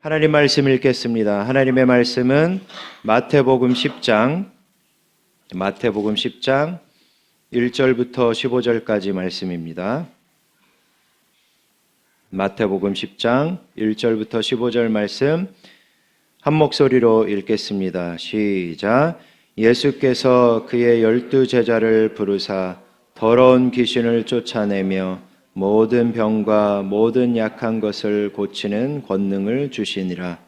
하나님 말씀 읽겠습니다. 하나님의 말씀은 마태복음 10장 1절부터 15절까지 말씀입니다. 마태복음 10장 1절부터 15절 말씀 한 목소리로 읽겠습니다. 시작. 예수께서 그의 12제자를 부르사 더러운 귀신을 쫓아내며 모든 병과 모든 약한 것을 고치는 권능을 주시니라.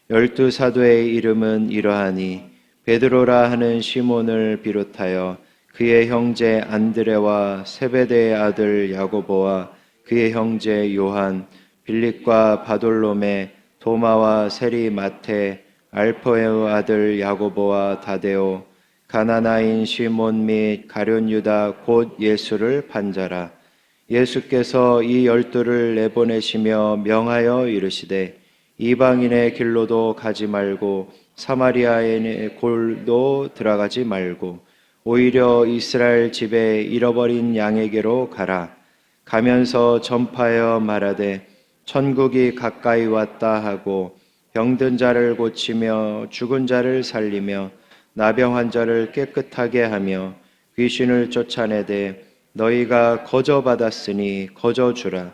12사도의 이름은 이러하니 베드로라 하는 시몬을 비롯하여 그의 형제 안드레와 세베대의 아들 야고보와 그의 형제 요한, 빌립과 바돌로메, 도마와 세리 마테, 알포의 아들 야고보와 다데오, 가나나인 시몬 및 가룟 유다 곧 예수를 판자라. 예수께서 이 12를 내보내시며 명하여 이르시되 이방인의 길로도 가지 말고 사마리아인의 골도 들어가지 말고 오히려 이스라엘 집에 잃어버린 양에게로 가라. 가면서 전파하여 말하되 천국이 가까이 왔다 하고 병든 자를 고치며 죽은 자를 살리며 나병한 자를 깨끗하게 하며 귀신을 쫓아내되 너희가 거저 받았으니 거저 주라.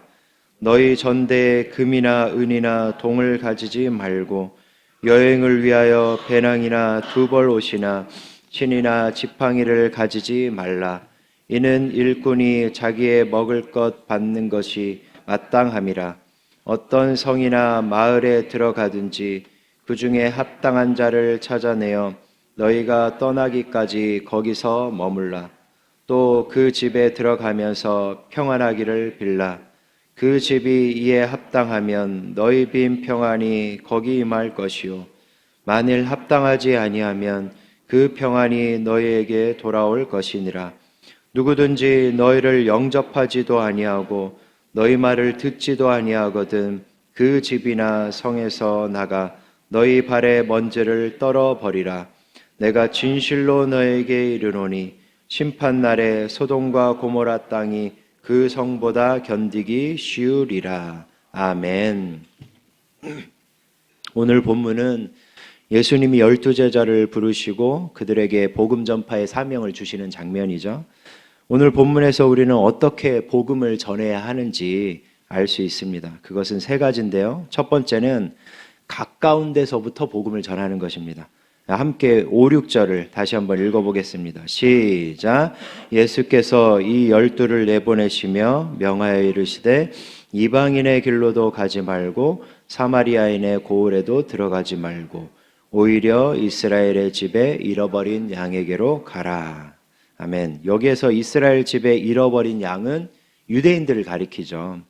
너희 전대에 금이나 은이나 동을 가지지 말고 여행을 위하여 배낭이나 두벌 옷이나 신이나 지팡이를 가지지 말라. 이는 일꾼이 자기의 먹을 것 받는 것이 마땅함이라. 어떤 성이나 마을에 들어가든지 그 중에 합당한 자를 찾아내어 너희가 떠나기까지 거기서 머물라. 또 그 집에 들어가면서 평안하기를 빌라. 그 집이 이에 합당하면 너희 빈 평안이 거기 임할 것이요 만일 합당하지 아니하면 그 평안이 너희에게 돌아올 것이니라. 누구든지 너희를 영접하지도 아니하고 너희 말을 듣지도 아니하거든 그 집이나 성에서 나가 너희 발의 먼지를 떨어 버리라. 내가 진실로 너에게 이르노니 심판날에 소돔과 고모라 땅이 그 성보다 견디기 쉬우리라. 아멘. 오늘 본문은 예수님이 12제자를 부르시고 그들에게 복음 전파의 사명을 주시는 장면이죠. 오늘 본문에서 우리는 어떻게 복음을 전해야 하는지 알 수 있습니다. 그것은 세 가지인데요. 첫 번째는 가까운 데서부터 복음을 전하는 것입니다. 함께 5, 6절을 다시 한번 읽어보겠습니다. 시작. 예수께서 이 12를 내보내시며 명하여 이르시되 이방인의 길로도 가지 말고 사마리아인의 고을에도 들어가지 말고 오히려 이스라엘의 집에 잃어버린 양에게로 가라. 아멘. 여기에서 이스라엘 집에 잃어버린 양은 유대인들을 가리키죠.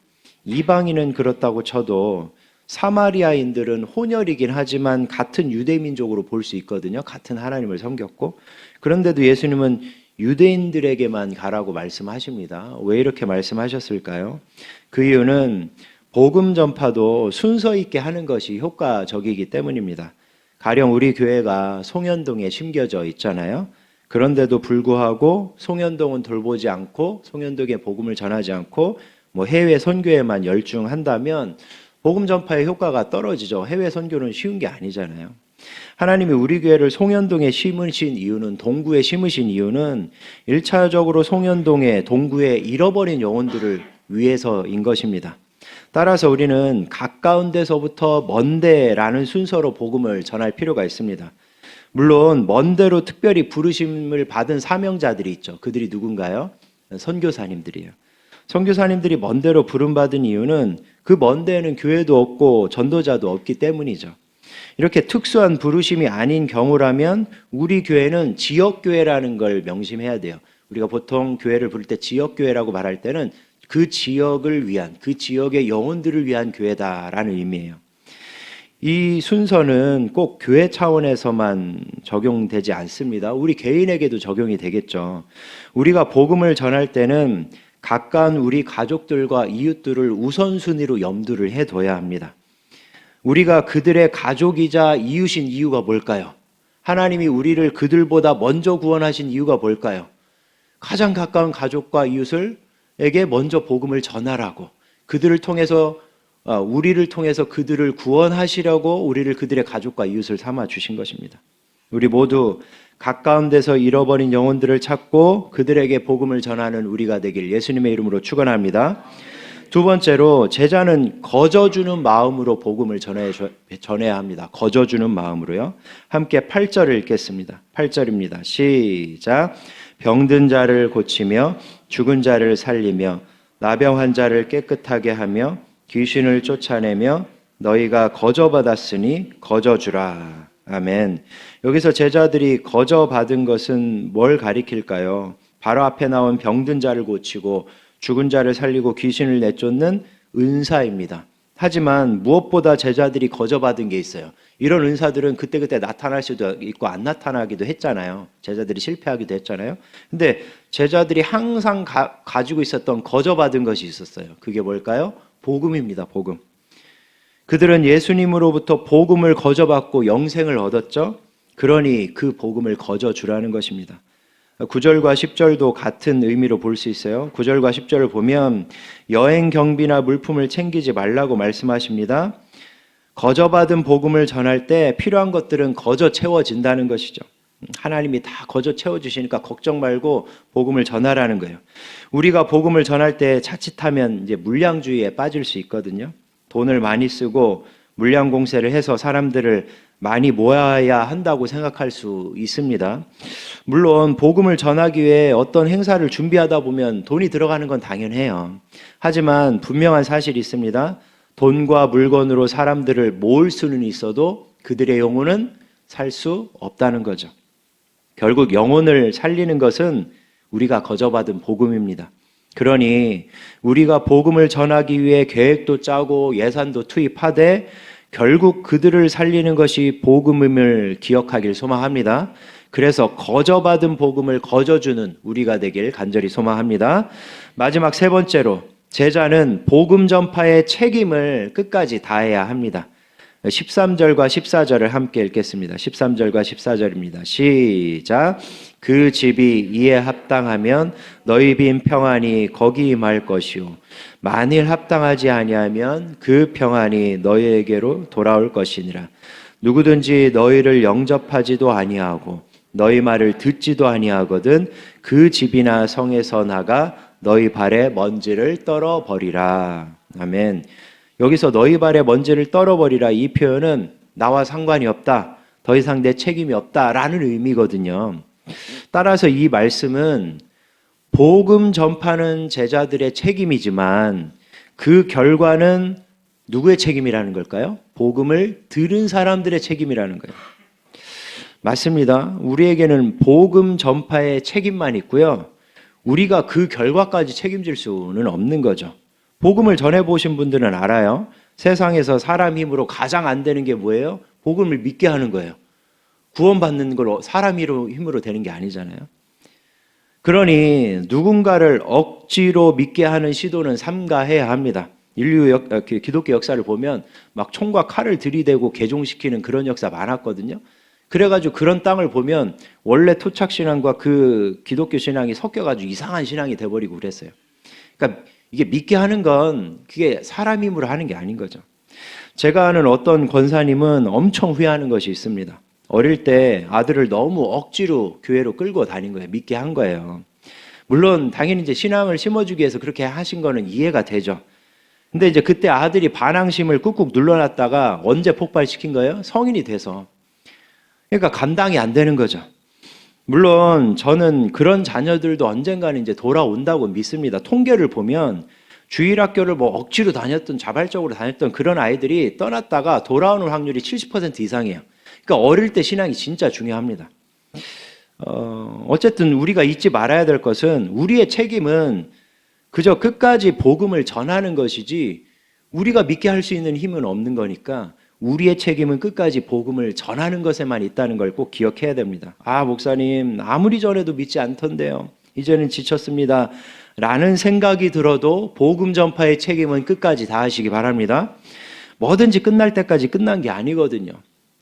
이방인은 그렇다고 쳐도 사마리아인들은 혼혈이긴 하지만 같은 유대민족으로 볼 수 있거든요. 같은 하나님을 섬겼고. 그런데도 예수님은 유대인들에게만 가라고 말씀하십니다. 왜 이렇게 말씀하셨을까요? 그 이유는 복음 전파도 순서 있게 하는 것이 효과적이기 때문입니다. 가령 우리 교회가 송현동에 심겨져 있잖아요. 그런데도 불구하고 송현동은 돌보지 않고 송현동에 복음을 전하지 않고 해외 선교에만 열중한다면 복음 전파의 효과가 떨어지죠. 해외 선교는 쉬운 게 아니잖아요. 하나님이 우리 교회를 송현동에 심으신 이유는, 동구에 심으신 이유는 1차적으로 송현동에, 동구에 잃어버린 영혼들을 위해서인 것입니다. 따라서 우리는 가까운 데서부터 먼 데라는 순서로 복음을 전할 필요가 있습니다. 물론 먼 데로 특별히 부르심을 받은 사명자들이 있죠. 그들이 누군가요? 선교사님들이에요. 선교사님들이 먼 데로 부름받은 이유는 그 먼 데에는 교회도 없고 전도자도 없기 때문이죠. 이렇게 특수한 부르심이 아닌 경우라면 우리 교회는 지역교회라는 걸 명심해야 돼요. 우리가 보통 교회를 부를 때 지역교회라고 말할 때는 그 지역을 위한, 그 지역의 영혼들을 위한 교회다라는 의미예요. 이 순서는 꼭 교회 차원에서만 적용되지 않습니다. 우리 개인에게도 적용이 되겠죠. 우리가 복음을 전할 때는 가까운 우리 가족들과 이웃들을 우선순위로 염두를 해둬야 합니다. 우리가 그들의 가족이자 이웃인 이유가 뭘까요? 하나님이 우리를 그들보다 먼저 구원하신 이유가 뭘까요? 가장 가까운 가족과 이웃에게 먼저 복음을 전하라고, 그들을 통해서 우리를 통해서 그들을 구원하시려고 우리를 그들의 가족과 이웃을 삼아 주신 것입니다. 우리 모두 가까운 데서 잃어버린 영혼들을 찾고 그들에게 복음을 전하는 우리가 되길 예수님의 이름으로 축원합니다. 두 번째로 제자는 거저주는 마음으로 복음을 전해야 합니다. 거저주는 마음으로요. 함께 8절을 읽겠습니다. 8절입니다. 시작. 병든 자를 고치며 죽은 자를 살리며 나병한 자를 깨끗하게 하며 귀신을 쫓아내며 너희가 거저받았으니 거저주라. 아멘. 여기서 제자들이 거저받은 것은 뭘 가리킬까요? 바로 앞에 나온 병든 자를 고치고 죽은 자를 살리고 귀신을 내쫓는 은사입니다. 하지만 무엇보다 제자들이 거저받은 게 있어요. 이런 은사들은 그때그때 나타날 수도 있고 안 나타나기도 했잖아요. 제자들이 실패하기도 했잖아요. 근데 제자들이 항상 가지고 있었던 거저받은 것이 있었어요. 그게 뭘까요? 복음입니다. 복음. 그들은 예수님으로부터 복음을 거저받고 영생을 얻었죠. 그러니 그 복음을 거저주라는 것입니다. 9절과 10절도 같은 의미로 볼 수 있어요. 9절과 10절을 보면 여행 경비나 물품을 챙기지 말라고 말씀하십니다. 거저받은 복음을 전할 때 필요한 것들은 거저 채워진다는 것이죠. 하나님이 다 거저 채워주시니까 걱정 말고 복음을 전하라는 거예요. 우리가 복음을 전할 때 자칫하면 이제 물량주의에 빠질 수 있거든요. 돈을 많이 쓰고 물량 공세를 해서 사람들을 많이 모아야 한다고 생각할 수 있습니다. 물론 복음을 전하기 위해 어떤 행사를 준비하다 보면 돈이 들어가는 건 당연해요. 하지만 분명한 사실이 있습니다. 돈과 물건으로 사람들을 모을 수는 있어도 그들의 영혼은 살 수 없다는 거죠. 결국 영혼을 살리는 것은 우리가 거저받은 복음입니다. 그러니 우리가 복음을 전하기 위해 계획도 짜고 예산도 투입하되 결국 그들을 살리는 것이 복음임을 기억하길 소망합니다. 그래서 거저받은 복음을 거저주는 우리가 되길 간절히 소망합니다. 마지막 세 번째로 제자는 복음 전파의 책임을 끝까지 다해야 합니다. 13절과 14절을 함께 읽겠습니다. 13절과 14절입니다. 시작. 그 집이 이에 합당하면 너희 빈 평안이 거기 임할 것이요 만일 합당하지 아니하면 그 평안이 너희에게로 돌아올 것이니라. 누구든지 너희를 영접하지도 아니하고 너희 말을 듣지도 아니하거든 그 집이나 성에서 나가 너희 발에 먼지를 떨어버리라. 아멘. 여기서 너희 발에 먼지를 떨어버리라 이 표현은 나와 상관이 없다, 더 이상 내 책임이 없다라는 의미거든요. 따라서 이 말씀은 복음 전파는 제자들의 책임이지만 그 결과는 누구의 책임이라는 걸까요? 복음을 들은 사람들의 책임이라는 거예요. 맞습니다. 우리에게는 복음 전파의 책임만 있고요. 우리가 그 결과까지 책임질 수는 없는 거죠. 복음을 전해보신 분들은 알아요. 세상에서 사람 힘으로 가장 안 되는 게 뭐예요? 복음을 믿게 하는 거예요. 구원받는 걸 사람 힘으로 되는 게 아니잖아요. 그러니 누군가를 억지로 믿게 하는 시도는 삼가해야 합니다. 기독교 역사를 보면 막 총과 칼을 들이대고 개종시키는 그런 역사 많았거든요. 그래가지고 그런 땅을 보면 원래 토착신앙과 그 기독교 신앙이 섞여가지고 이상한 신앙이 돼버리고 그랬어요. 그러니까 이게 믿게 하는 건 그게 사람 힘으로 하는 게 아닌 거죠. 제가 아는 어떤 권사님은 엄청 후회하는 것이 있습니다. 어릴 때 아들을 너무 억지로 교회로 끌고 다닌 거예요. 믿게 한 거예요. 물론 당연히 이제 신앙을 심어주기 위해서 그렇게 하신 거는 이해가 되죠. 근데 이제 그때 아들이 반항심을 꾹꾹 눌러놨다가 언제 폭발시킨 거예요? 성인이 돼서. 그러니까 감당이 안 되는 거죠. 물론 저는 그런 자녀들도 언젠가는 이제 돌아온다고 믿습니다. 통계를 보면 주일학교를 뭐 억지로 다녔던 자발적으로 다녔던 그런 아이들이 떠났다가 돌아오는 확률이 70% 이상이에요. 그러니까 어릴 때 신앙이 진짜 중요합니다. 어쨌든 우리가 잊지 말아야 될 것은 우리의 책임은 그저 끝까지 복음을 전하는 것이지 우리가 믿게 할 수 있는 힘은 없는 거니까 우리의 책임은 끝까지 복음을 전하는 것에만 있다는 걸 꼭 기억해야 됩니다. 아, 목사님 아무리 전해도 믿지 않던데요. 이제는 지쳤습니다. 라는 생각이 들어도 복음 전파의 책임은 끝까지 다하시기 바랍니다. 뭐든지 끝날 때까지 끝난 게 아니거든요.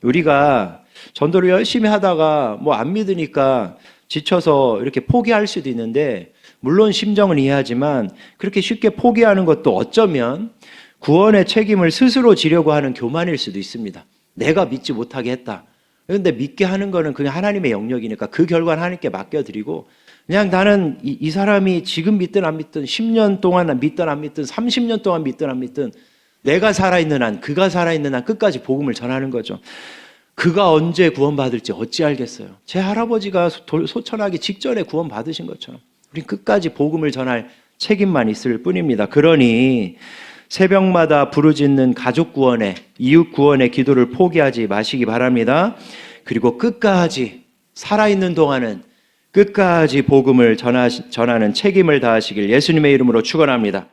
우리가 전도를 열심히 하다가 뭐 안 믿으니까 지쳐서 이렇게 포기할 수도 있는데 물론 심정은 이해하지만 그렇게 쉽게 포기하는 것도 어쩌면 구원의 책임을 스스로 지려고 하는 교만일 수도 있습니다. 내가 믿지 못하게 했다. 그런데 믿게 하는 거는 그냥 하나님의 영역이니까 그 결과는 하나님께 맡겨드리고, 그냥 나는 이 사람이 지금 믿든 안 믿든 10년 동안 믿든 안 믿든 30년 동안 믿든 안 믿든 내가 살아있는 한, 그가 살아있는 한 끝까지 복음을 전하는 거죠. 그가 언제 구원받을지 어찌 알겠어요. 제 할아버지가 소천하기 직전에 구원받으신 것처럼 우린 끝까지 복음을 전할 책임만 있을 뿐입니다. 그러니 새벽마다 부르짖는 가족 구원에, 이웃 구원의 기도를 포기하지 마시기 바랍니다. 그리고 끝까지 살아있는 동안은 끝까지 복음을 전하는 책임을 다하시길 예수님의 이름으로 축원합니다.